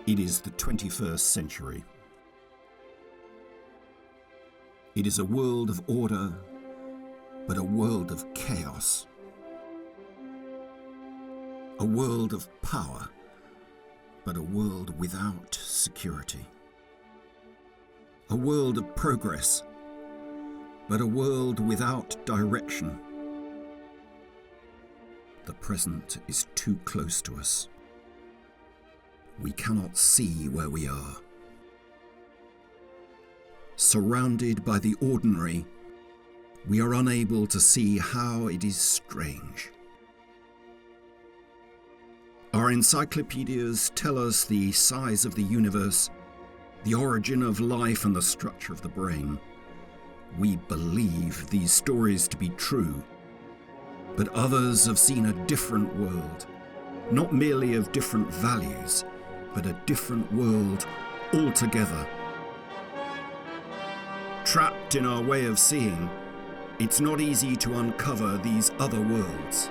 It is the 21st century. It is a world of order, but a world of chaos. A world of power, but a world without security. A world of progress, but a world without direction. The present is too close to us. We cannot see where we are. Surrounded by the ordinary, we are unable to see how it is strange. Our encyclopedias tell us the size of the universe, the origin of life and the structure of the brain. We believe these stories to be true, but others have seen a different world, not merely of different values, but a different world altogether. Trapped in our way of seeing, it's not easy to uncover these other worlds,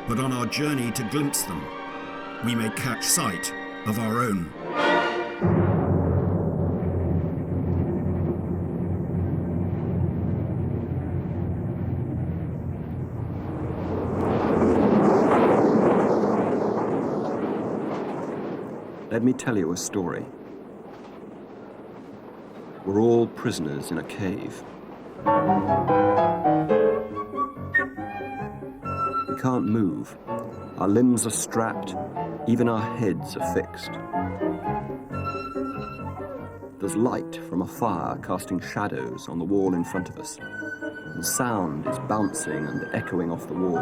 but on our journey to glimpse them, we may catch sight of our own. Let me tell you a story. We're all prisoners in a cave. We can't move. Our limbs are strapped, even our heads are fixed. There's light from a fire casting shadows on the wall in front of us, and sound is bouncing and echoing off the wall.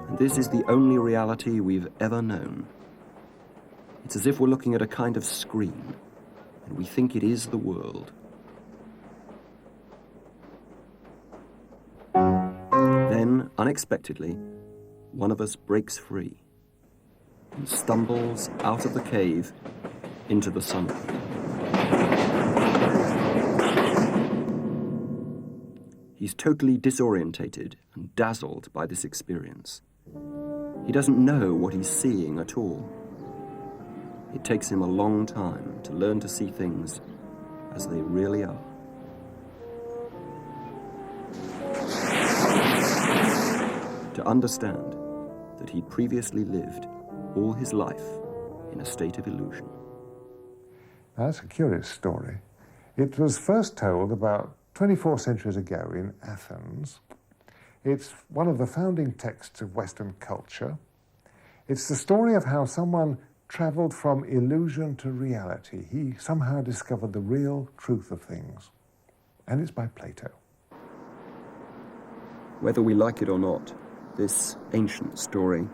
And this is the only reality we've ever known. It's as if we're looking at a kind of screen, and we think it is the world. Then, unexpectedly, one of us breaks free and stumbles out of the cave into the sunlight. He's totally disorientated and dazzled by this experience. He doesn't know what he's seeing at all. It takes him a long time to learn to see things as they really are. To understand that he previously lived all his life in a state of illusion. That's a curious story. It was first told about 24 centuries ago in Athens. It's one of the founding texts of Western culture. It's the story of how someone traveled from illusion to reality. He somehow discovered the real truth of things. And it's by Plato. Whether we like it or not, this ancient story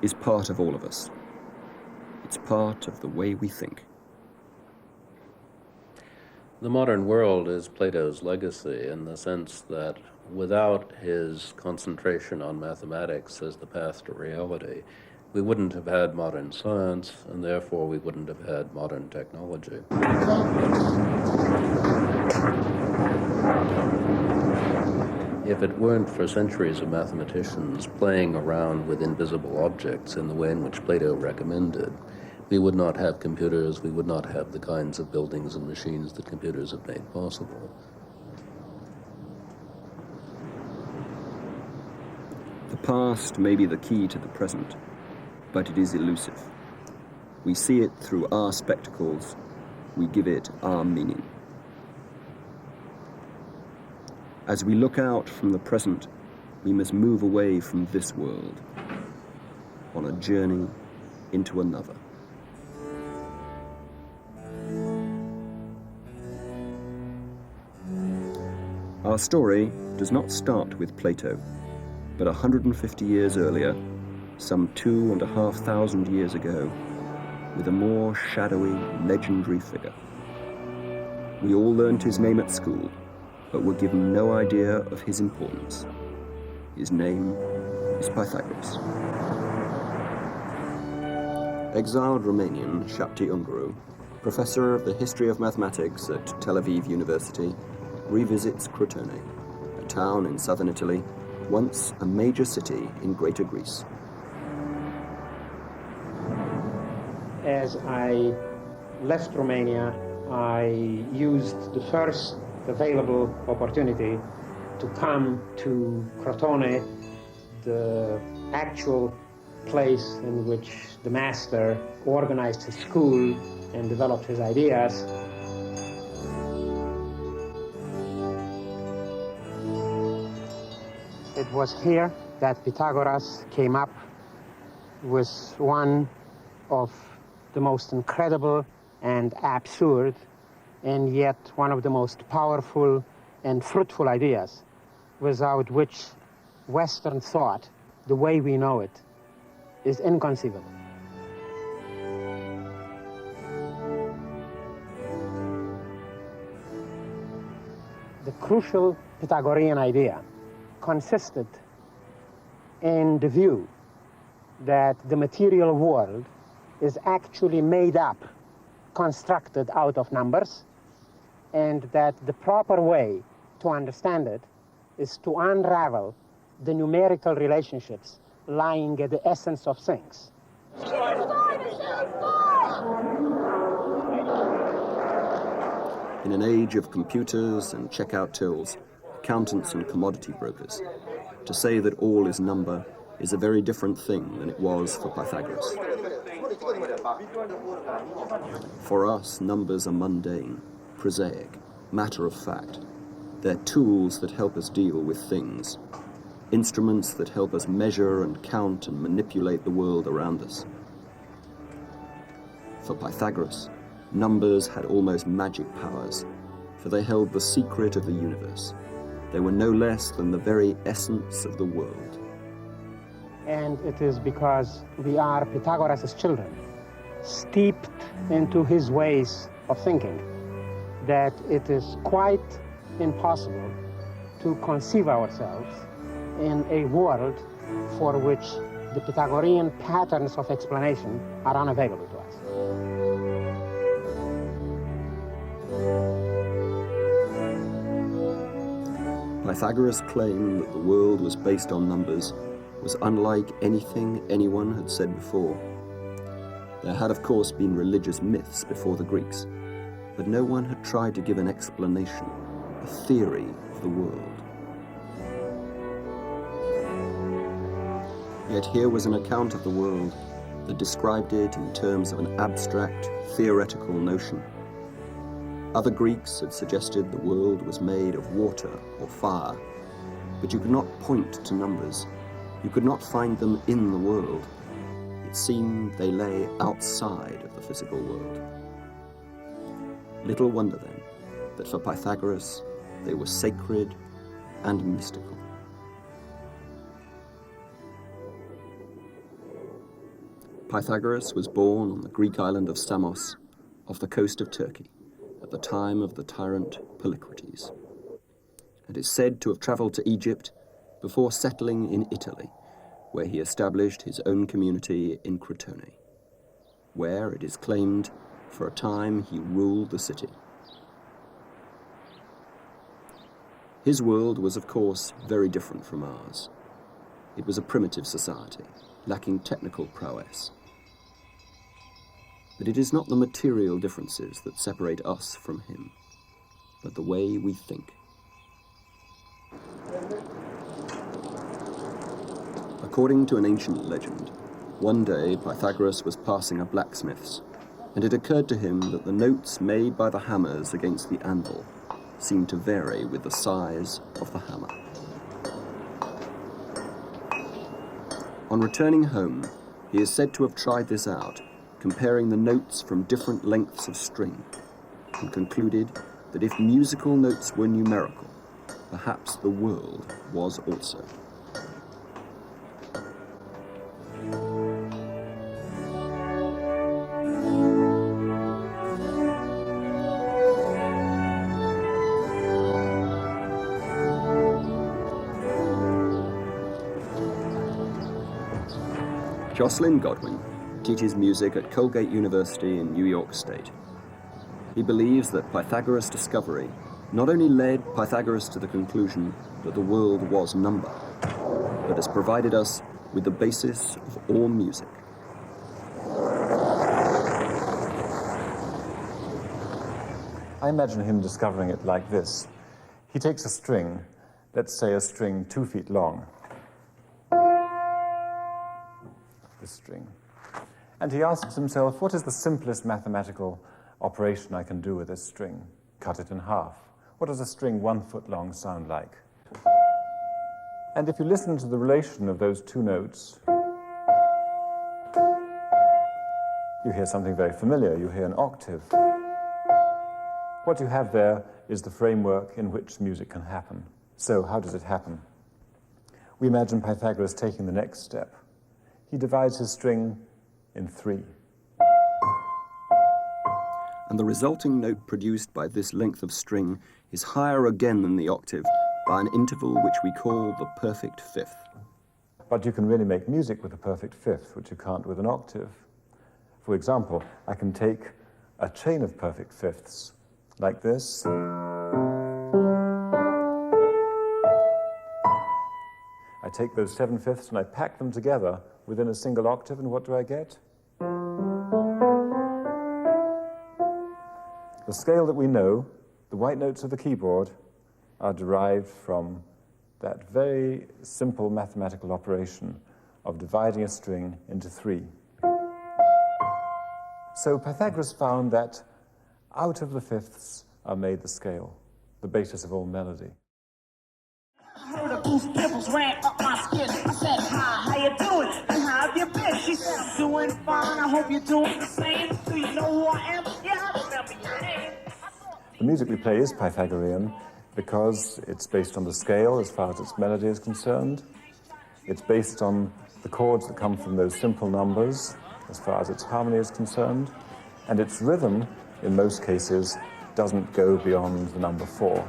is part of all of us. It's part of the way we think. The modern world is Plato's legacy in the sense that without his concentration on mathematics as the path to reality, we wouldn't have had modern science, and therefore we wouldn't have had modern technology. If it weren't for centuries of mathematicians playing around with invisible objects in the way in which Plato recommended, we would not have computers, we would not have the kinds of buildings and machines that computers have made possible. The past may be the key to the present, but it is elusive. We see it through our spectacles, we give it our meaning. As we look out from the present, we must move away from this world on a journey into another. Our story does not start with Plato, but 150 years earlier, some 2,500 years ago, with a more shadowy, legendary figure. We all learnt his name at school, but were given no idea of his importance. His name is Pythagoras. Exiled Romanian Shapti Unguru, professor of the history of mathematics at Tel Aviv University, revisits Crotone, a town in southern Italy once a major city in Greater Greece. As I left Romania, I used the first available opportunity to come to Crotone, the actual place in which the master organized his school and developed his ideas. It was here that Pythagoras came up with one of the most incredible and absurd, and yet one of the most powerful and fruitful ideas, without which Western thought, the way we know it, is inconceivable. The crucial Pythagorean idea consisted in the view that the material world is actually made up, constructed out of numbers, and that the proper way to understand it is to unravel the numerical relationships lying at the essence of things. In an age of computers and checkout tills, accountants and commodity brokers, to say that all is number is a very different thing than it was for Pythagoras. For us, numbers are mundane, prosaic, matter of fact. They're tools that help us deal with things, instruments that help us measure and count and manipulate the world around us. For Pythagoras, numbers had almost magic powers, for they held the secret of the universe. They were no less than the very essence of the world. And it is because we are Pythagoras' children, steeped into his ways of thinking, that it is quite impossible to conceive ourselves in a world for which the Pythagorean patterns of explanation are unavailable to us. Pythagoras' claim that the world was based on numbers was unlike anything anyone had said before. There had, of course, been religious myths before the Greeks, but no one had tried to give an explanation, a theory of the world. Yet here was an account of the world that described it in terms of an abstract, theoretical notion. Other Greeks had suggested the world was made of water or fire, but you could not point to numbers. You could not find them in the world. It seemed they lay outside of the physical world. Little wonder, then, that for Pythagoras, they were sacred and mystical. Pythagoras was born on the Greek island of Samos, off the coast of Turkey, at the time of the tyrant Polycrates, and is said to have travelled to Egypt before settling in Italy, where he established his own community in Crotone, where, it is claimed, for a time he ruled the city. His world was, of course, very different from ours. It was a primitive society, lacking technical prowess. But it is not the material differences that separate us from him, but the way we think. According to an ancient legend, one day Pythagoras was passing a blacksmith's, and it occurred to him that the notes made by the hammers against the anvil seemed to vary with the size of the hammer. On returning home, he is said to have tried this out, comparing the notes from different lengths of string, and concluded that if musical notes were numerical, perhaps the world was also. Jocelyn Godwin teaches music at Colgate University in New York State. He believes that Pythagoras' discovery not only led Pythagoras to the conclusion that the world was number, that has provided us with the basis of all music. I imagine him discovering it like this. He takes a string, let's say a string 2 feet long, this string, and he asks himself, what is the simplest mathematical operation I can do with this string? Cut it in half. What does a string 1 foot long sound like? And if you listen to the relation of those two notes, you hear something very familiar. You hear an octave. What you have there is the framework in which music can happen. So how does it happen? We imagine Pythagoras taking the next step. He divides his string in 3. And the resulting note produced by this length of string is higher again than the octave by an interval which we call the perfect fifth. But you can really make music with a perfect fifth, which you can't with an octave. For example, I can take a chain of perfect fifths, like this. I take those 7 fifths and I pack them together within a single octave, and what do I get? The scale that we know, the white notes of the keyboard, are derived from that very simple mathematical operation of dividing a string into 3. So Pythagoras found that out of the fifths are made the scale, the basis of all melody. I heard a goose pimples ran up my skin. I said, hi, how you doing? And how have you been? She said, I'm doing fine. I hope you're doing the same. Do you know who I am? Yeah, I remember your name. The music we play is Pythagorean because it's based on the scale as far as its melody is concerned. It's based on the chords that come from those simple numbers as far as its harmony is concerned. And its rhythm, in most cases, doesn't go beyond the number 4.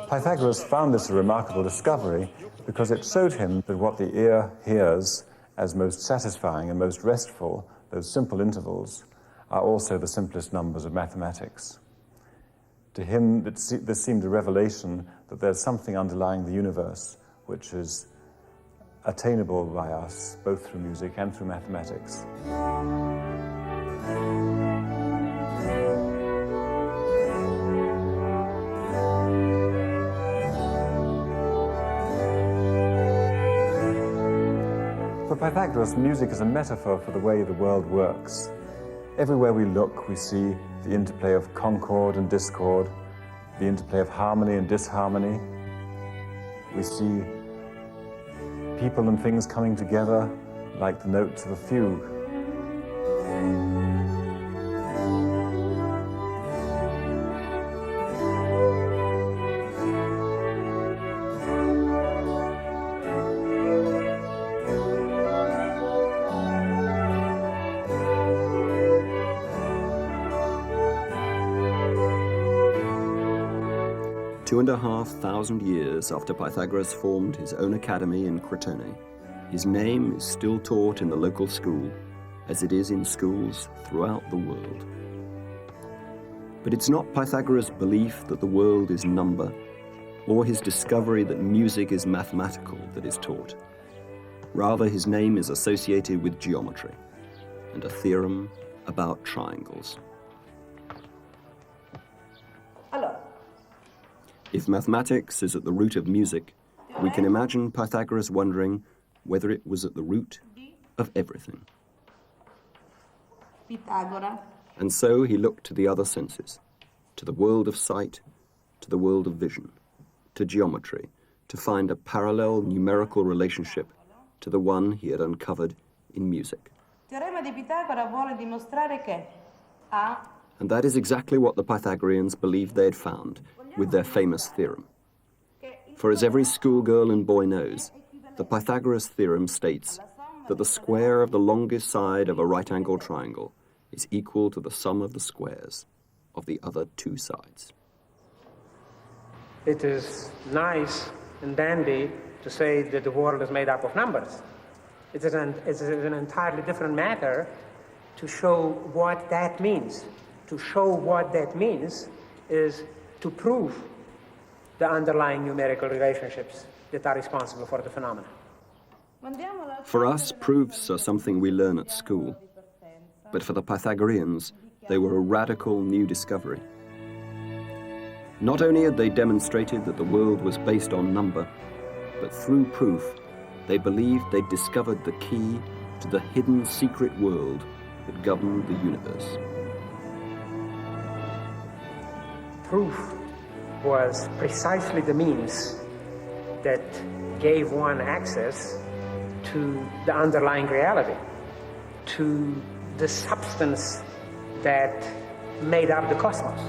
Pythagoras found this a remarkable discovery because it showed him that what the ear hears as most satisfying and most restful, those simple intervals, are also the simplest numbers of mathematics. To him, this seemed a revelation that there's something underlying the universe which is attainable by us, both through music and through mathematics. For Pythagoras, music is a metaphor for the way the world works. Everywhere we look, we see the interplay of concord and discord, the interplay of harmony and disharmony. We see people and things coming together like the notes of a fugue. Two 2,500 years after Pythagoras formed his own academy in Crotone, his name is still taught in the local school, as it is in schools throughout the world. But it's not Pythagoras' belief that the world is number, or his discovery that music is mathematical that is taught. Rather, his name is associated with geometry and a theorem about triangles. If mathematics is at the root of music, we can imagine Pythagoras wondering whether it was at the root of everything. Pythagoras. And so he looked to the other senses, to the world of sight, to the world of vision, to geometry, to find a parallel numerical relationship to the one he had uncovered in music. Teorema di Pitagora vuole dimostrare che A. And that is exactly what the Pythagoreans believed they had found with their famous theorem. For as every schoolgirl and boy knows, the Pythagoras theorem states that the square of the longest side of a right-angled triangle is equal to the sum of the squares of the other two sides. It is nice and dandy to say that the world is made up of numbers. It is an entirely different matter to show what that means. To show what that means is to prove the underlying numerical relationships that are responsible for the phenomena. For us, proofs are something we learn at school. But for the Pythagoreans, they were a radical new discovery. Not only had they demonstrated that the world was based on number, but through proof, they believed they'd discovered the key to the hidden secret world that governed the universe. Proof was precisely the means that gave one access to the underlying reality, to the substance that made up the cosmos.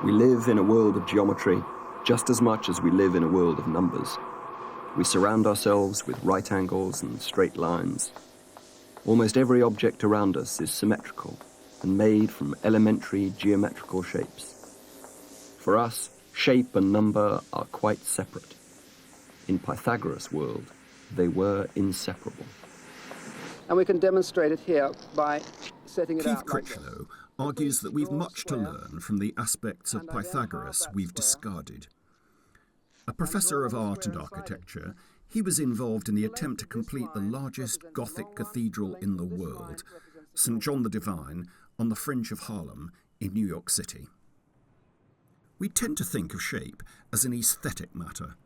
We live in a world of geometry just as much as we live in a world of numbers. We surround ourselves with right angles and straight lines. Almost every object around us is symmetrical and made from elementary geometrical shapes. For us, shape and number are quite separate. In Pythagoras' world, they were inseparable. And we can demonstrate it here by setting it Keith out like this. Critchlow argues that we've much to learn from the aspects of Pythagoras we've discarded. A professor of art and architecture, he was involved in the attempt to complete the largest Gothic cathedral in the world, St. John the Divine, on the fringe of Harlem in New York City. We tend to think of shape as an aesthetic matter,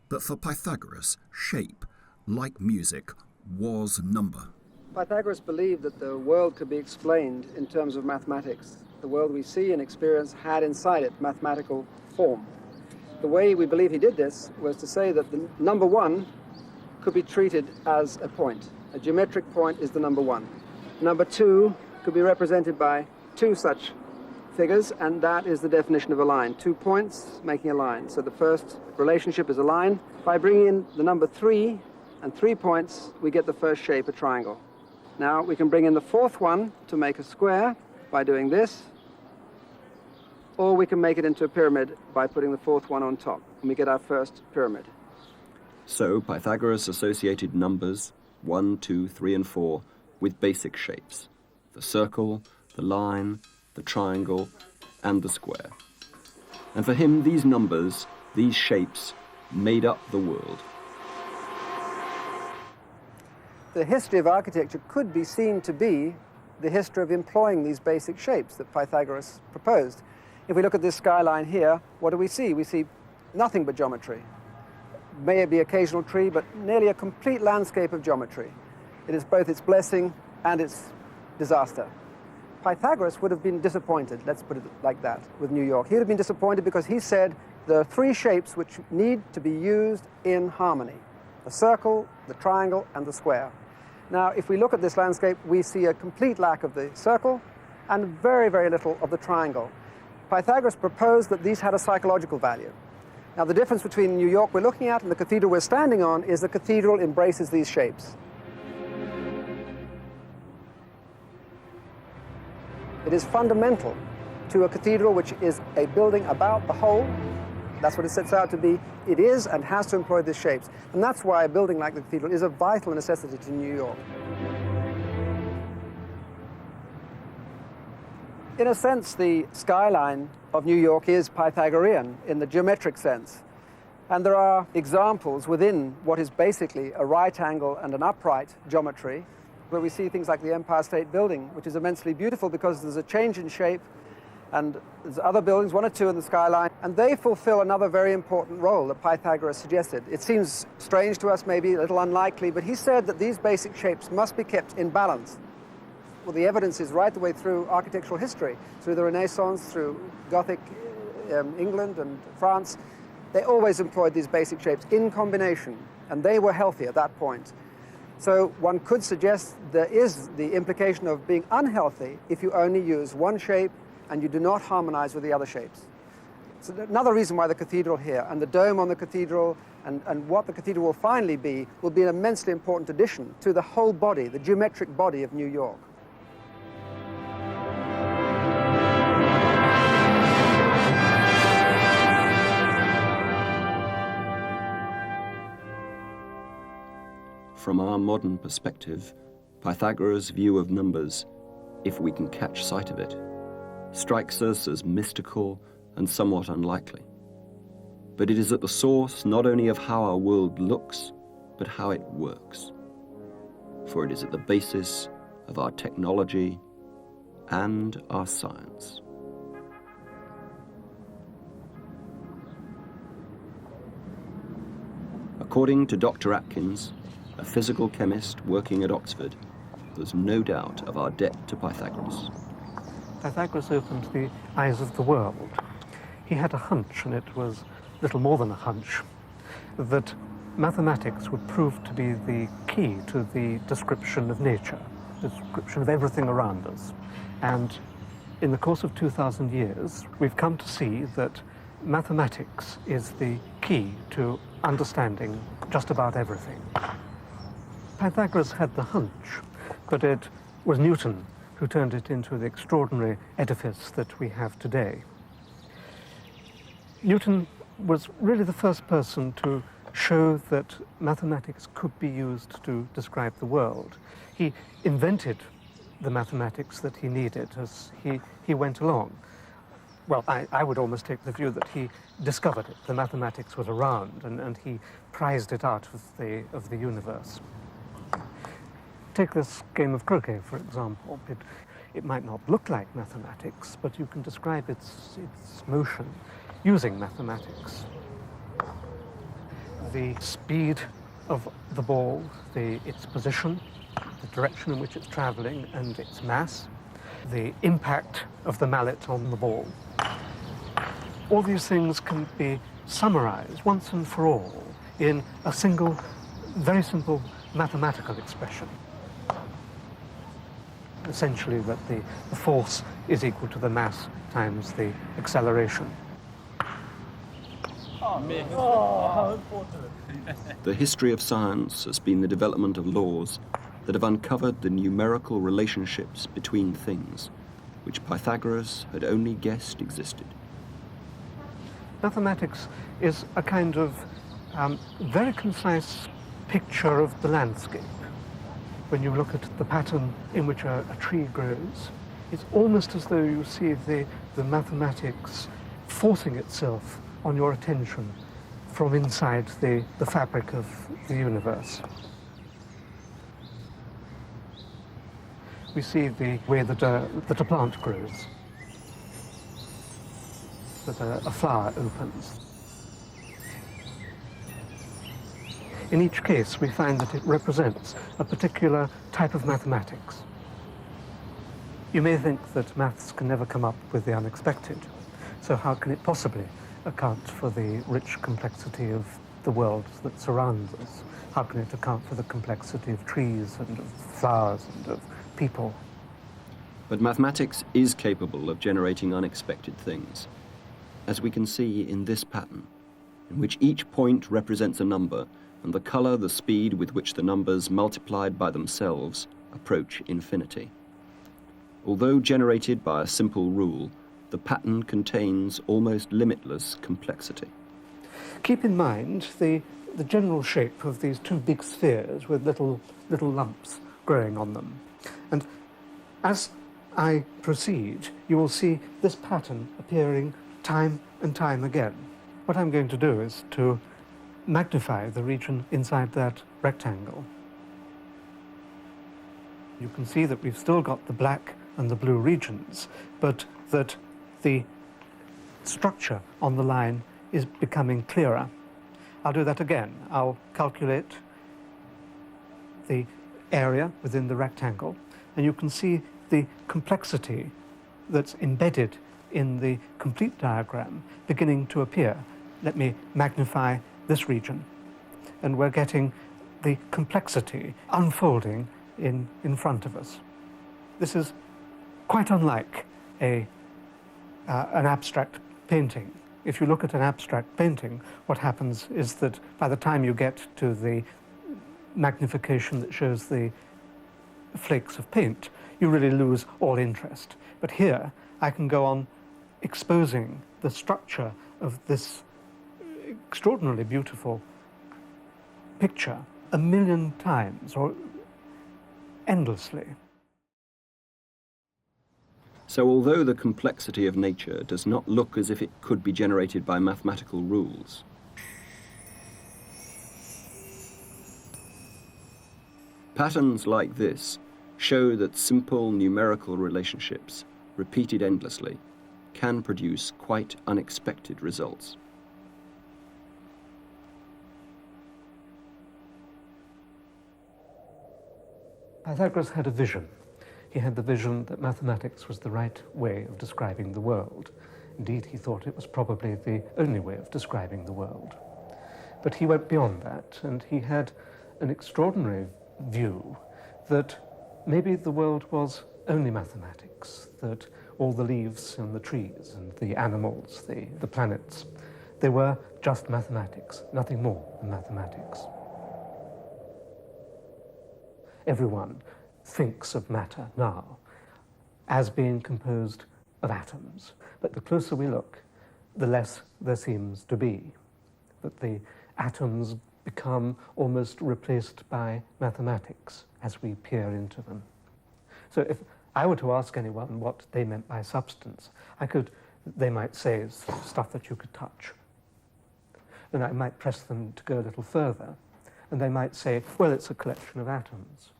but for Pythagoras, shape, like music, was number. Pythagoras believed that the world could be explained in terms of mathematics. The world we see and experience had inside it mathematical form. The way we believe he did this was to say that the number one could be treated as a point. A geometric point is the number one. Number two could be represented by two such figures, and that is the definition of a line. 2 points making a line. So the first relationship is a line. By bringing in the number 3 and 3 points, we get the first shape, a triangle. Now we can bring in the fourth one to make a square by doing this, or we can make it into a pyramid by putting the fourth one on top, and we get our first pyramid. So Pythagoras associated numbers 1, 2, 3, and 4 with basic shapes: the circle, the line, the triangle, and the square. And for him, these numbers, these shapes, made up the world. The history of architecture could be seen to be the history of employing these basic shapes that Pythagoras proposed. If we look at this skyline here, what do we see? We see nothing but geometry. May it be occasional tree, but nearly a complete landscape of geometry. It is both its blessing and its disaster. Pythagoras would have been disappointed, let's put it like that, with New York. He would have been disappointed because he said there are 3 shapes which need to be used in harmony: the circle, the triangle, and the square. Now, if we look at this landscape, we see a complete lack of the circle and very, very little of the triangle. Pythagoras proposed that these had a psychological value. Now, the difference between New York we're looking at and the cathedral we're standing on is the cathedral embraces these shapes. It is fundamental to a cathedral, which is a building about the whole. That's what it sets out to be. It is and has to employ these shapes. And that's why a building like the cathedral is a vital necessity to New York. In a sense, the skyline of New York is Pythagorean in the geometric sense. And there are examples within what is basically a right angle and an upright geometry, where we see things like the Empire State Building, which is immensely beautiful because there's a change in shape, and there's other buildings, 1 or 2 in the skyline, and they fulfill another very important role that Pythagoras suggested. It seems strange to us, maybe a little unlikely, but he said that these basic shapes must be kept in balance. Well, the evidence is right the way through architectural history, through the Renaissance, through Gothic England and France. They always employed these basic shapes in combination, and they were healthy at that point. So one could suggest there is the implication of being unhealthy if you only use one shape and you do not harmonize with the other shapes. So another reason why the cathedral here and the dome on the cathedral and what the cathedral will finally be will be an immensely important addition to the whole body, the geometric body of New York. from our modern perspective, Pythagoras' view of numbers, if we can catch sight of it, strikes us as mystical and somewhat unlikely. But it is at the source not only of how our world looks, but how it works. For it is at the basis of our technology and our science. According to Dr. Atkins, a physical chemist working at Oxford, there's no doubt of our debt to Pythagoras. Pythagoras opened the eyes of the world. He had a hunch, and it was little more than a hunch, that mathematics would prove to be the key to the description of nature, the description of everything around us. And in the course of 2,000 years, we've come to see that mathematics is the key to understanding just about everything. Pythagoras had the hunch, but it was Newton who turned it into the extraordinary edifice that we have today. Newton was really the first person to show that mathematics could be used to describe the world. He invented the mathematics that he needed as he went along. Well, I would almost take the view that he discovered it. The mathematics was around, and he prized it out of the universe. Take this game of croquet, for example. It might not look like mathematics, but you can describe its motion using mathematics. The speed of the ball, its position, the direction in which it's traveling, and its mass, the impact of the mallet on the ball. All these things can be summarized once and for all in a single, very simple mathematical expression. Essentially that the force is equal to the mass times the acceleration. The history of science has been the development of laws that have uncovered the numerical relationships between things, which Pythagoras had only guessed existed. Mathematics is a kind of very concise picture of the landscape. When you look at the pattern in which a tree grows, it's almost as though you see the mathematics forcing itself on your attention from inside the fabric of the universe. We see the way that a plant grows, that a flower opens. In each case, we find that it represents a particular type of mathematics. You may think that maths can never come up with the unexpected, so how can it possibly account for the rich complexity of the world that surrounds us? How can it account for the complexity of trees and of flowers and of people? But mathematics is capable of generating unexpected things, as we can see in this pattern, in which each point represents a number, and the color, the speed with which the numbers multiplied by themselves approach infinity. Although generated by a simple rule, the pattern contains almost limitless complexity. Keep in mind the general shape of these two big spheres with little lumps growing on them. And as I proceed, you will see this pattern appearing time and time again. What I'm going to do is to magnify the region inside that rectangle. You can see that we've still got the black and the blue regions, but that the structure on the line is becoming clearer. I'll do that again. I'll calculate the area within the rectangle, and you can see the complexity that's embedded in the complete diagram beginning to appear. Let me magnify this region, and we're getting the complexity unfolding in front of us. This is quite unlike an abstract painting. If you look at an abstract painting, what happens is that by the time you get to the magnification that shows the flakes of paint, you really lose all interest. But here, I can go on exposing the structure of this extraordinarily beautiful picture 1,000,000 times or endlessly. So although the complexity of nature does not look as if it could be generated by mathematical rules, patterns like this show that simple numerical relationships, repeated endlessly, can produce quite unexpected results. Pythagoras had a vision. He had the vision that mathematics was the right way of describing the world. Indeed, he thought it was probably the only way of describing the world. But he went beyond that, and he had an extraordinary view that maybe the world was only mathematics, that all the leaves and the trees and the animals, the planets, they were just mathematics, nothing more than mathematics. Everyone thinks of matter now as being composed of atoms, but the closer we look, the less there seems to be, that the atoms become almost replaced by mathematics as we peer into them. So if I were to ask anyone what they meant by substance, they might say it's stuff that you could touch. Then I might press them to go a little further, and they might say, well, it's a collection of atoms.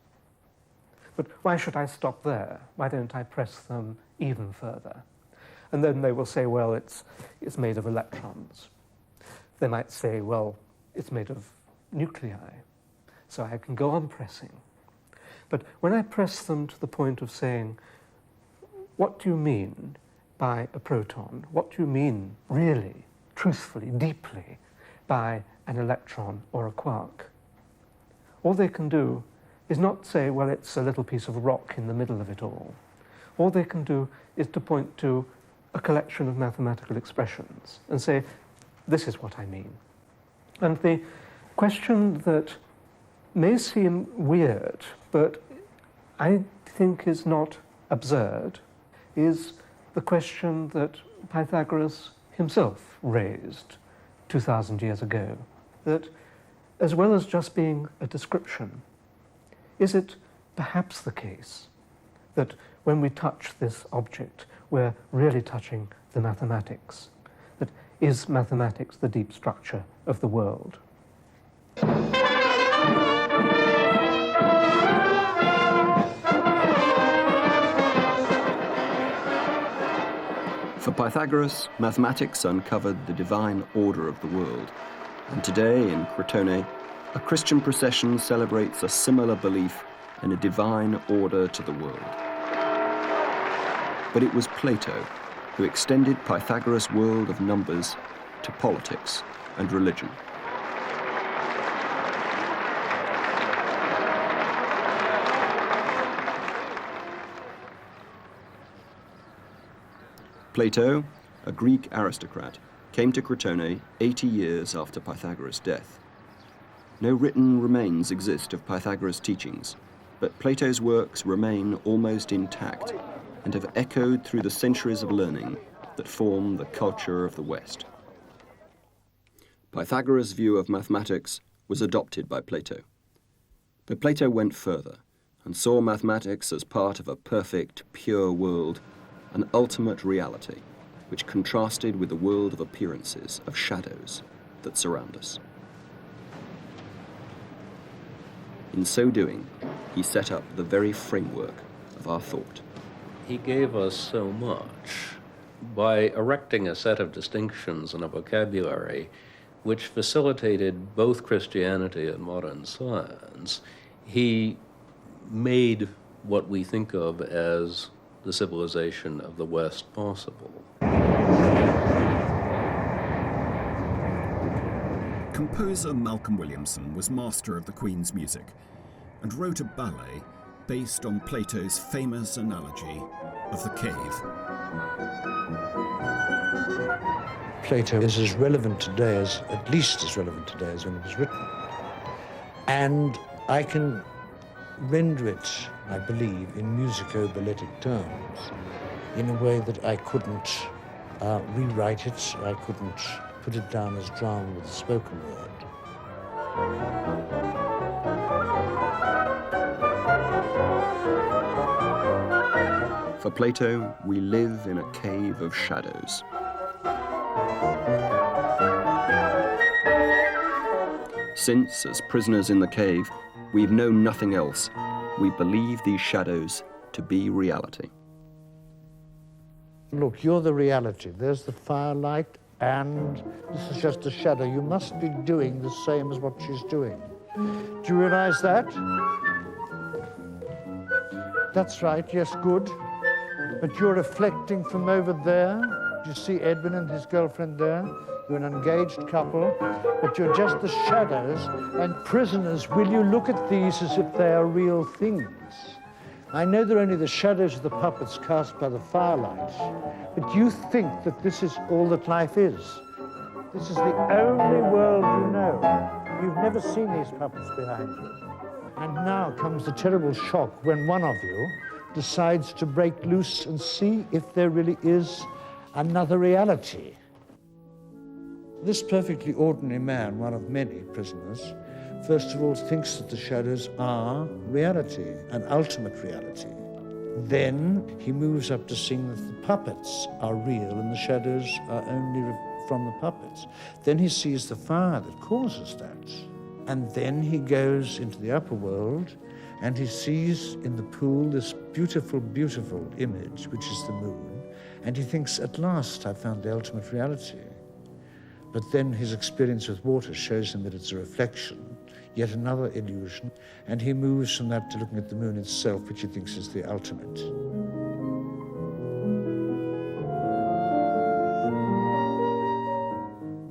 But why should I stop there? Why don't I press them even further? And then they will say, well, it's made of electrons. They might say, well, it's made of nuclei. So I can go on pressing. But when I press them to the point of saying, what do you mean by a proton? What do you mean, really, truthfully, deeply, by an electron or a quark? All they can do is not say, well, it's a little piece of rock in the middle of it all. All they can do is to point to a collection of mathematical expressions and say, this is what I mean. And the question that may seem weird, but I think is not absurd, is the question that Pythagoras himself raised 2,000 years ago, that as well as just being a description, is it perhaps the case that when we touch this object, we're really touching the mathematics? That is mathematics the deep structure of the world? For Pythagoras, mathematics uncovered the divine order of the world, and today in Crotone, a Christian procession celebrates a similar belief in a divine order to the world. But it was Plato who extended Pythagoras' world of numbers to politics and religion. Plato, a Greek aristocrat, came to Crotone 80 years after Pythagoras' death. No written remains exist of Pythagoras' teachings, but Plato's works remain almost intact and have echoed through the centuries of learning that form the culture of the West. Pythagoras' view of mathematics was adopted by Plato. But Plato went further and saw mathematics as part of a perfect, pure world, an ultimate reality, which contrasted with the world of appearances, of shadows that surround us. In so doing, he set up the very framework of our thought. He gave us so much by erecting a set of distinctions and a vocabulary which facilitated both Christianity and modern science. He made what we think of as the civilization of the West possible. Composer Malcolm Williamson was master of the Queen's music and wrote a ballet based on Plato's famous analogy of the cave. Plato is as relevant today as, at least as relevant today as when it was written. And I can render it, I believe, in musico-balletic terms, in a way that I couldn't rewrite it, I couldn't put it down as drama with a spoken word. For Plato, we live in a cave of shadows. Since, as prisoners in the cave, we've known nothing else, we believe these shadows to be reality. Look, you're the reality. There's the firelight, and this is just a shadow. You must be doing the same as what she's doing. Do you realize that? That's right, yes, good. But you're reflecting from over there. You see Edwin and his girlfriend there? You're an engaged couple, but you're just the shadows. And prisoners, will you look at these as if they are real things? I know they're only the shadows of the puppets cast by the firelight, but you think that this is all that life is. This is the only world you know. You've never seen these puppets behind you. And now comes the terrible shock when one of you decides to break loose and see if there really is another reality. This perfectly ordinary man, one of many prisoners, first of all thinks that the shadows are reality, an ultimate reality. Then he moves up to seeing that the puppets are real and the shadows are only from the puppets. Then he sees the fire that causes that. And then he goes into the upper world and he sees in the pool this beautiful, beautiful image, which is the moon, and he thinks, at last I've found the ultimate reality. But then his experience with water shows him that it's a reflection, yet another illusion, and he moves from that to looking at the moon itself, which he thinks is the ultimate.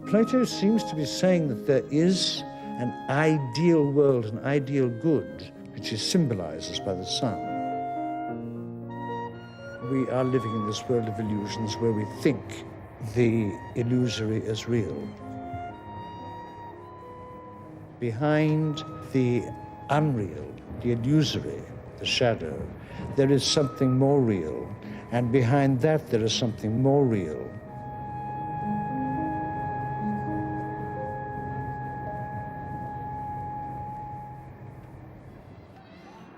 Plato seems to be saying that there is an ideal world, an ideal good, which he symbolizes by the sun. We are living in this world of illusions where we think the illusory is real. Behind the unreal, the illusory, the shadow, there is something more real, and behind that there is something more real.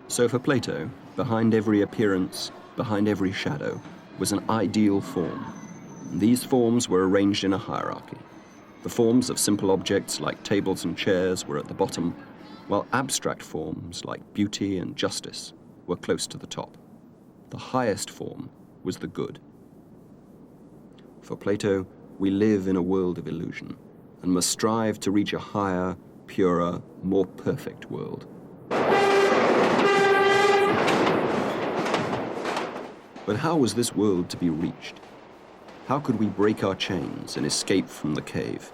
So for Plato, behind every appearance, behind every shadow, was an ideal form. These forms were arranged in a hierarchy. The forms of simple objects like tables and chairs were at the bottom, while abstract forms like beauty and justice were close to the top. The highest form was the good. For Plato, we live in a world of illusion and must strive to reach a higher, purer, more perfect world. But how was this world to be reached? How could we break our chains and escape from the cave?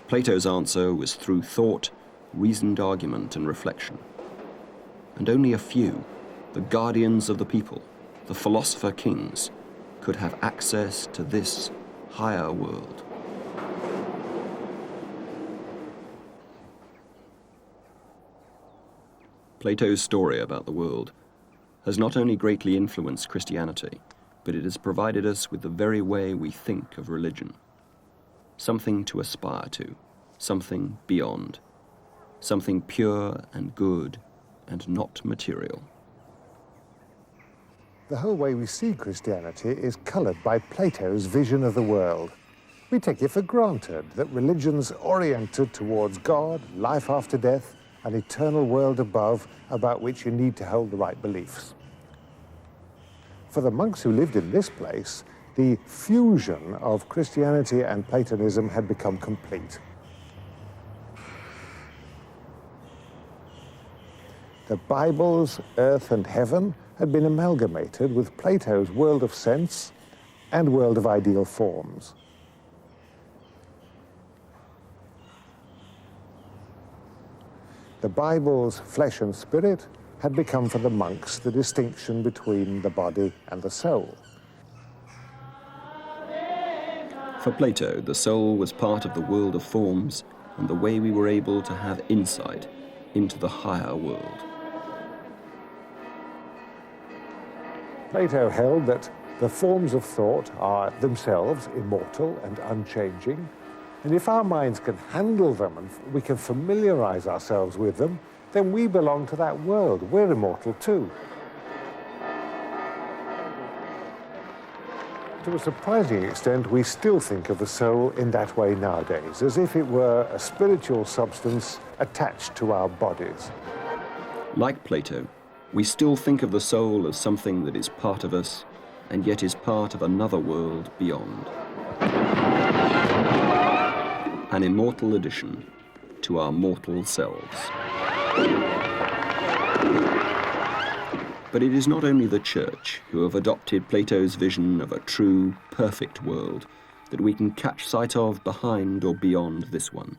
Plato's answer was through thought, reasoned argument, and reflection. And only a few, the guardians of the people, the philosopher kings, could have access to this higher world. Plato's story about the world has not only greatly influenced Christianity, but it has provided us with the very way we think of religion. Something to aspire to, something beyond, something pure and good and not material. The whole way we see Christianity is coloured by Plato's vision of the world. We take it for granted that religion's oriented towards God, life after death, an eternal world above about which you need to hold the right beliefs. For the monks who lived in this place, the fusion of Christianity and Platonism had become complete. The Bible's earth and heaven had been amalgamated with Plato's world of sense and world of ideal forms. The Bible's flesh and spirit had become for the monks the distinction between the body and the soul. For Plato, the soul was part of the world of forms and the way we were able to have insight into the higher world. Plato held that the forms of thought are themselves immortal and unchanging, And if our minds can handle them and we can familiarize ourselves with them, then we belong to that world. We're immortal too. To a surprising extent, we still think of the soul in that way nowadays, as if it were a spiritual substance attached to our bodies. Like Plato, we still think of the soul as something that is part of us and yet is part of another world beyond. An immortal addition to our mortal selves. But it is not only the Church who have adopted Plato's vision of a true, perfect world that we can catch sight of behind or beyond this one.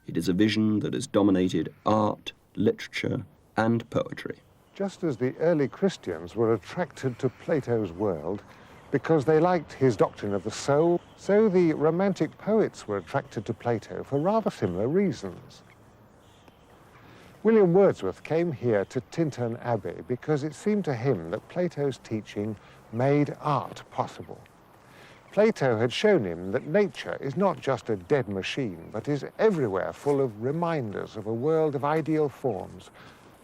It is a vision that has dominated art, literature, and poetry. Just as the early Christians were attracted to Plato's world because they liked his doctrine of the soul, so the Romantic poets were attracted to Plato for rather similar reasons. William Wordsworth came here to Tintern Abbey because it seemed to him that Plato's teaching made art possible. Plato had shown him that nature is not just a dead machine, but is everywhere full of reminders of a world of ideal forms,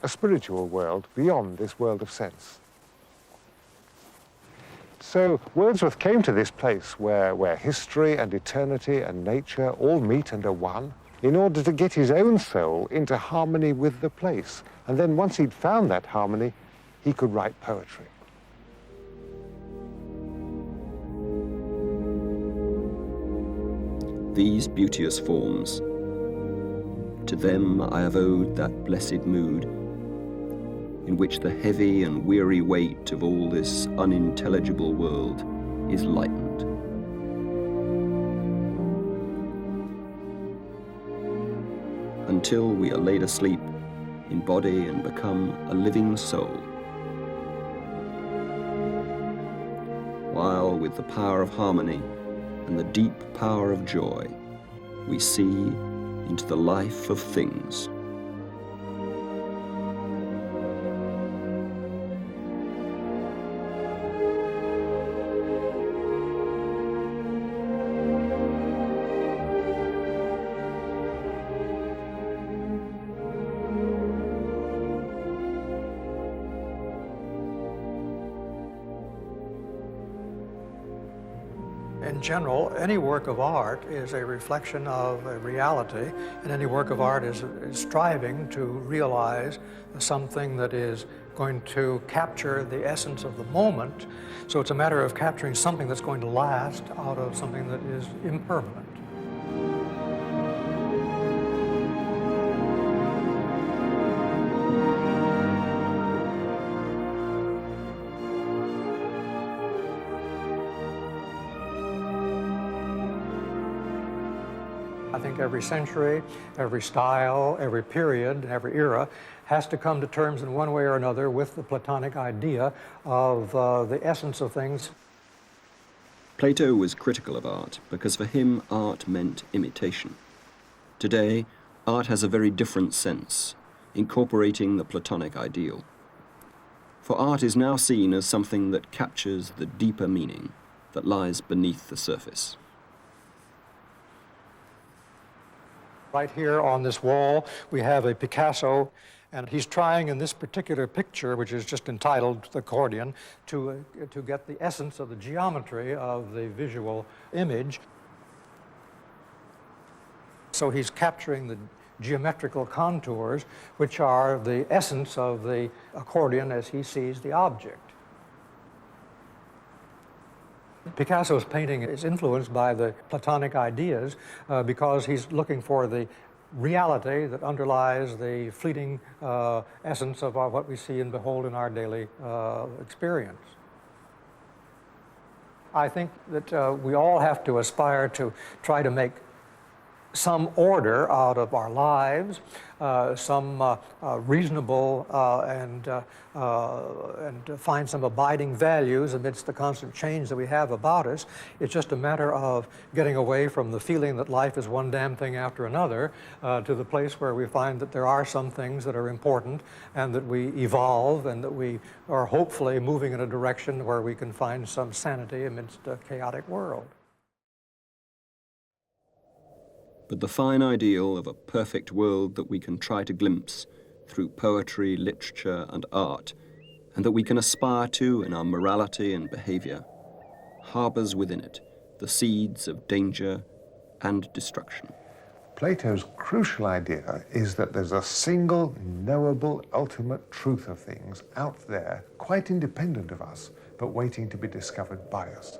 a spiritual world beyond this world of sense. So Wordsworth came to this place where history and eternity and nature all meet and are one, in order to get his own soul into harmony with the place. And then once he'd found that harmony, he could write poetry. These beauteous forms, to them I have owed that blessed mood in which the heavy and weary weight of all this unintelligible world is lightened. Until we are laid asleep in body and become a living soul. While with the power of harmony and the deep power of joy, we see into the life of things. In general, any work of art is a reflection of a reality, and any work of art is striving to realize something that is going to capture the essence of the moment. So it's a matter of capturing something that's going to last out of something that is impermanent. I think every century, every style, every period, every era has to come to terms in one way or another with the Platonic idea of the essence of things. Plato was critical of art because for him art meant imitation. Today, art has a very different sense, incorporating the Platonic ideal. For art is now seen as something that captures the deeper meaning that lies beneath the surface. Right here on this wall, we have a Picasso, and he's trying in this particular picture, which is just entitled The Accordion, to get the essence of the geometry of the visual image. So he's capturing the geometrical contours, which are the essence of the accordion as he sees the object. Picasso's painting is influenced by the Platonic ideas because he's looking for the reality that underlies the fleeting essence of what we see and behold in our daily experience. I think that we all have to aspire to try to make some order out of our lives, some reasonable and find some abiding values amidst the constant change that we have about us. It's just a matter of getting away from the feeling that life is one damn thing after another to the place where we find that there are some things that are important and that we evolve and that we are hopefully moving in a direction where we can find some sanity amidst a chaotic world. but the fine ideal of a perfect world that we can try to glimpse through poetry, literature, and art, and that we can aspire to in our morality and behavior, harbors within it the seeds of danger and destruction. Plato's crucial idea is that there's a single, knowable, ultimate truth of things out there, quite independent of us, but waiting to be discovered by us.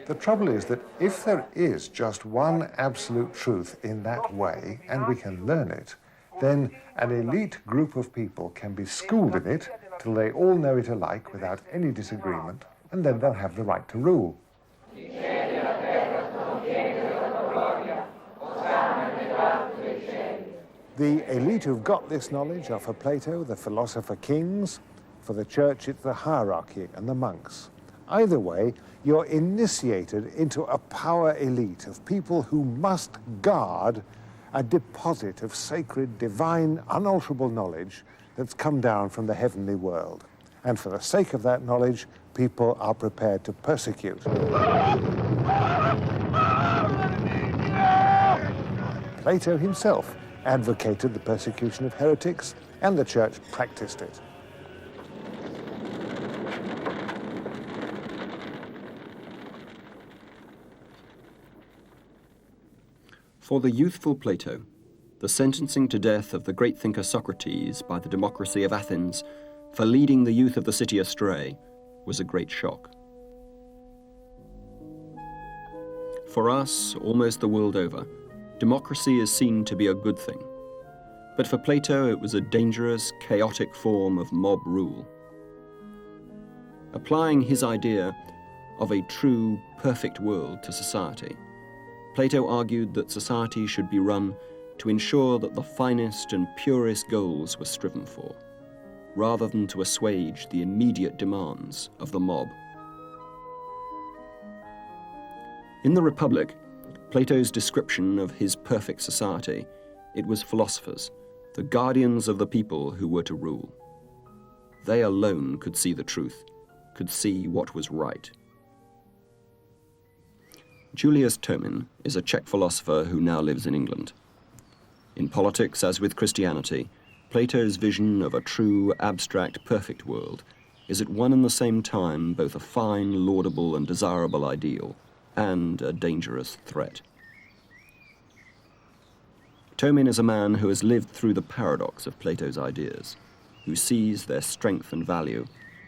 The trouble is that if there is just one absolute truth in that way, and we can learn it, then an elite group of people can be schooled in it till they all know it alike without any disagreement, and then they'll have the right to rule. The elite who've got this knowledge are for Plato the philosopher kings, for the church it's the hierarchy and the monks. Either way, you're initiated into a power elite of people who must guard a deposit of sacred, divine, unalterable knowledge that's come down from the heavenly world. And for the sake of that knowledge, people are prepared to persecute. Plato himself advocated the persecution of heretics, and the church practiced it. For the youthful Plato, the sentencing to death of the great thinker Socrates by the democracy of Athens for leading the youth of the city astray was a great shock. For us, almost the world over, democracy is seen to be a good thing. But for Plato, it was a dangerous, chaotic form of mob rule. Applying his idea of a true, perfect world to society, Plato argued that society should be run to ensure that the finest and purest goals were striven for, rather than to assuage the immediate demands of the mob. In the Republic, Plato's description of his perfect society, it was philosophers, the guardians of the people who were to rule. They alone could see the truth, could see what was right. Julius Tomin is a Czech philosopher who now lives in England. In politics, as with Christianity, Plato's vision of a true, abstract, perfect world is at one and the same time both a fine, laudable, and desirable ideal, and a dangerous threat. Tomin is a man who has lived through the paradox of Plato's ideas, who sees their strength and value,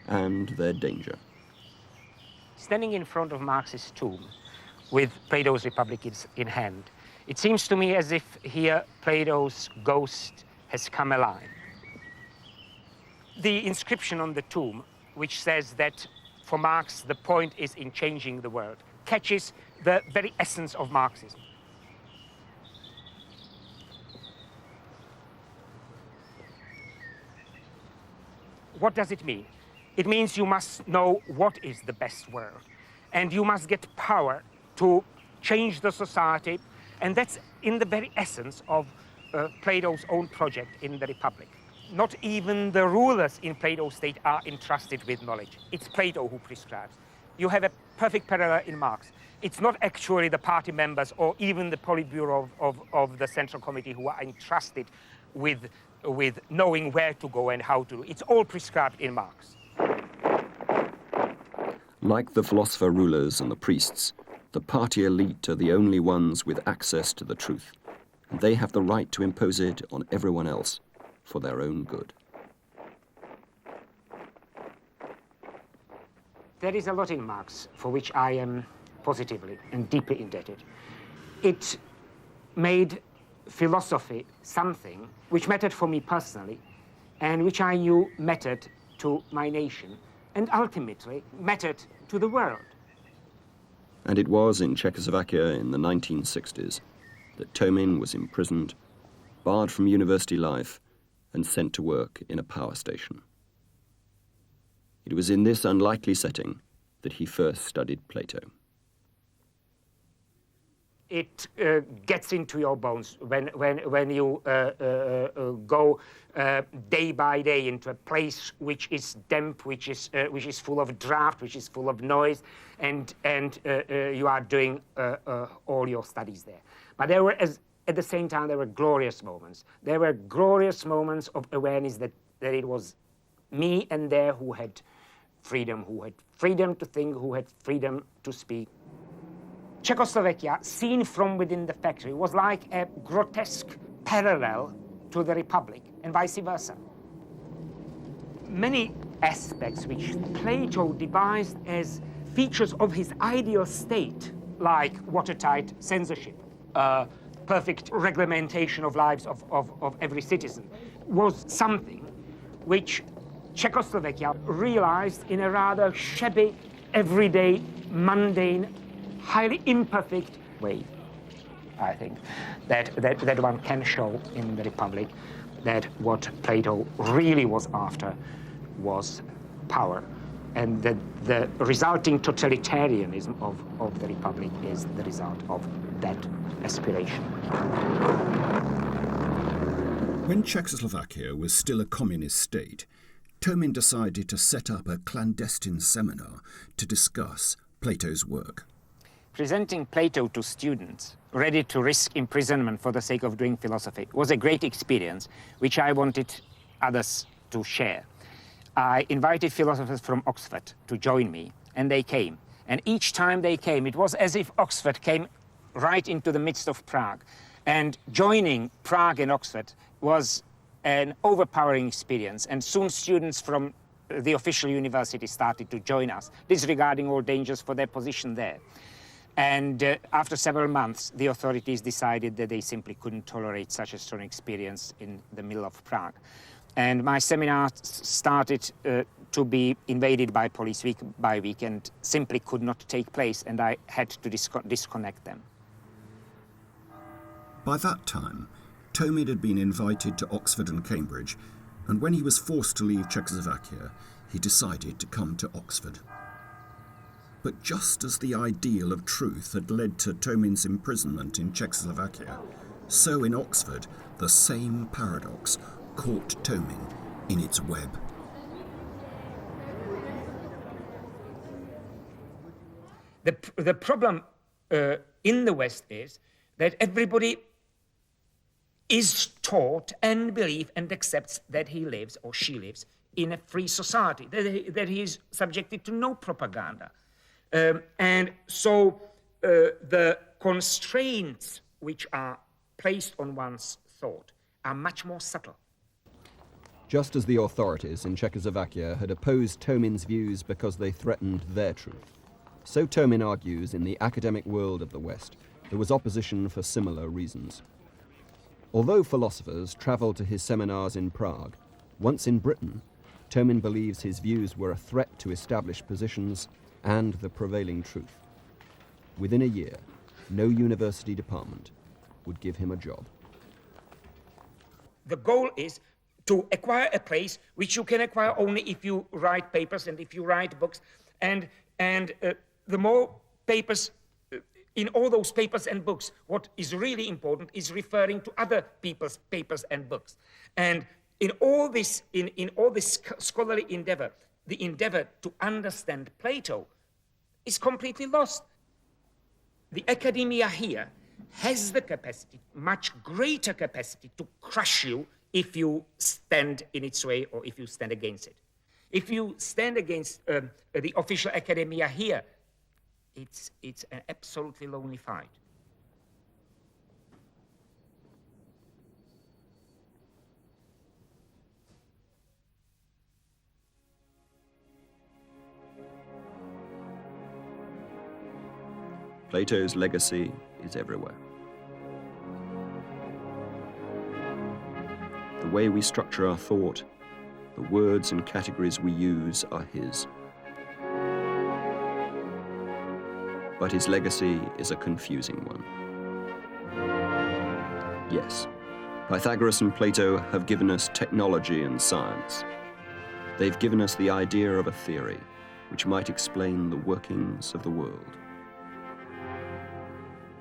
and their danger. Standing in front of Marx's tomb, with Plato's Republic in hand, it seems to me as if here Plato's ghost has come alive. The inscription on the tomb, which says that for Marx the point is in changing the world, catches the very essence of Marxism. What does it mean? It means you must know what is the best world, and you must get power to change the society, and that's in the very essence of Plato's own project in the Republic. Not even the rulers in Plato's state are entrusted with knowledge. It's Plato who prescribes. You have a perfect parallel in Marx. It's not actually the party members or even the Politburo of the Central Committee who are entrusted with knowing where to go and how to do it. It's all prescribed in Marx. Like the philosopher rulers and the priests, the party elite are the only ones with access to the truth, and they have the right to impose it on everyone else for their own good. There is a lot in Marx for which I am positively and deeply indebted. It made philosophy something which mattered for me personally, and which I knew mattered to my nation, and ultimately mattered to the world. And it was in Czechoslovakia in the 1960s that Tomin was imprisoned, barred from university life, and sent to work in a power station. It was in this unlikely setting that he first studied Plato. it gets into your bones when you go day by day into a place which is damp, which is full of draft, which is full of noise, and you are doing all your studies there. But there were, at the same time, there were glorious moments. There were glorious moments of awareness that it was me and there who had freedom to think, who had freedom to speak. Czechoslovakia, seen from within the factory, was like a grotesque parallel to the Republic, and vice versa. Many aspects which Plato devised as features of his ideal state, like watertight censorship, perfect reglementation of lives of every citizen, was something which Czechoslovakia realized in a rather shabby, everyday, mundane, highly imperfect way. I think that one can show in the Republic that what Plato really was after was power, and that the resulting totalitarianism of the Republic is the result of that aspiration. When Czechoslovakia was still a communist state, Tomin decided to set up a clandestine seminar to discuss Plato's work. Presenting Plato to students ready to risk imprisonment for the sake of doing philosophy was a great experience, which I wanted others to share. I invited philosophers from Oxford to join me, and they came. And each time they came, it was as if Oxford came right into the midst of Prague. And joining Prague and Oxford was an overpowering experience, and soon students from the official university started to join us, disregarding all dangers for their position there. And after several months, the authorities decided that they simply couldn't tolerate such a strong experience in the middle of Prague. And my seminar started to be invaded by police week by week and simply could not take place, and I had to disconnect them. By that time, Tomin had been invited to Oxford and Cambridge, and when he was forced to leave Czechoslovakia, he decided to come to Oxford. But just as the ideal of truth had led to Tomin's imprisonment in Czechoslovakia, so in Oxford, the same paradox caught Tomin in its web. The problem in the West is that everybody is taught and believes and accepts that he lives or she lives in a free society, that he is subjected to no propaganda. And so the constraints which are placed on one's thought are much more subtle. Just as the authorities in Czechoslovakia had opposed Tomin's views because they threatened their truth, so Tomin argues in the academic world of the West there was opposition for similar reasons. Although philosophers travelled to his seminars in Prague, once in Britain, Tomin believes his views were a threat to established positions and the prevailing truth. Within a year, no university department would give him a job. The goal is to acquire a place which you can acquire only if you write papers and if you write books, and the more papers in all those papers and books, what is really important is referring to other people's papers and books. And in all this scholarly endeavor, the endeavor to understand Plato is completely lost. The academia here has the capacity, much greater capacity, to crush you if you stand in its way or if you stand against it. If you stand against the official academia here, it's an absolutely lonely fight. Plato's legacy is everywhere. The way we structure our thought, the words and categories we use are his. But his legacy is a confusing one. Yes, Pythagoras and Plato have given us technology and science. They've given us the idea of a theory which might explain the workings of the world.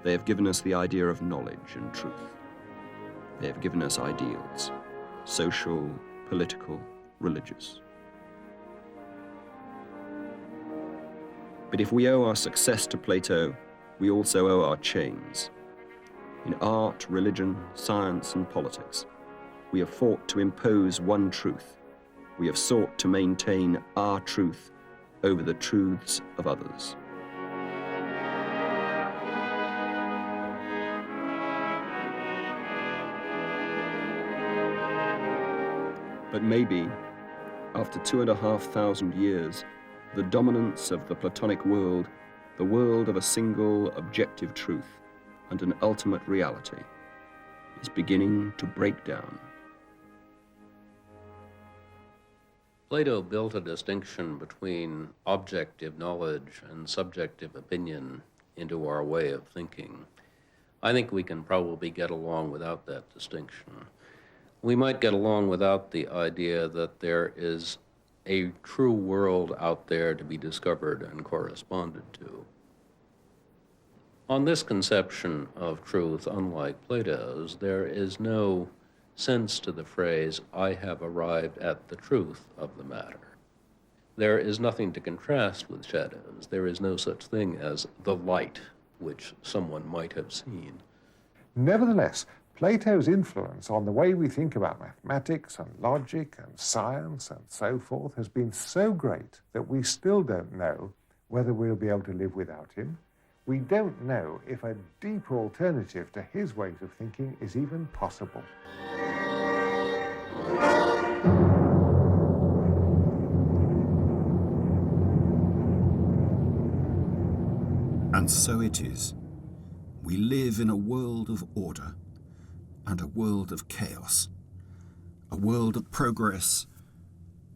They have given us the idea of knowledge and truth. They have given us ideals, social, political, religious. But if we owe our success to Plato, we also owe our chains. In art, religion, science, and politics, we have fought to impose one truth. We have sought to maintain our truth over the truths of others. But maybe, after 2,500 years, the dominance of the Platonic world, the world of a single objective truth and an ultimate reality, is beginning to break down. Plato built a distinction between objective knowledge and subjective opinion into our way of thinking. I think we can probably get along without that distinction. We might get along without the idea that there is a true world out there to be discovered and corresponded to. On this conception of truth, unlike Plato's, there is no sense to the phrase, "I have arrived at the truth of the matter." There is nothing to contrast with shadows. There is no such thing as the light which someone might have seen. Nevertheless, Plato's influence on the way we think about mathematics and logic and science and so forth has been so great that we still don't know whether we'll be able to live without him. We don't know if a deeper alternative to his ways of thinking is even possible. And so it is. We live in a world of order and a world of chaos, a world of progress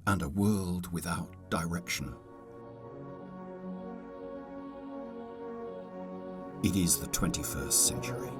and a world without direction. It is the 21st century.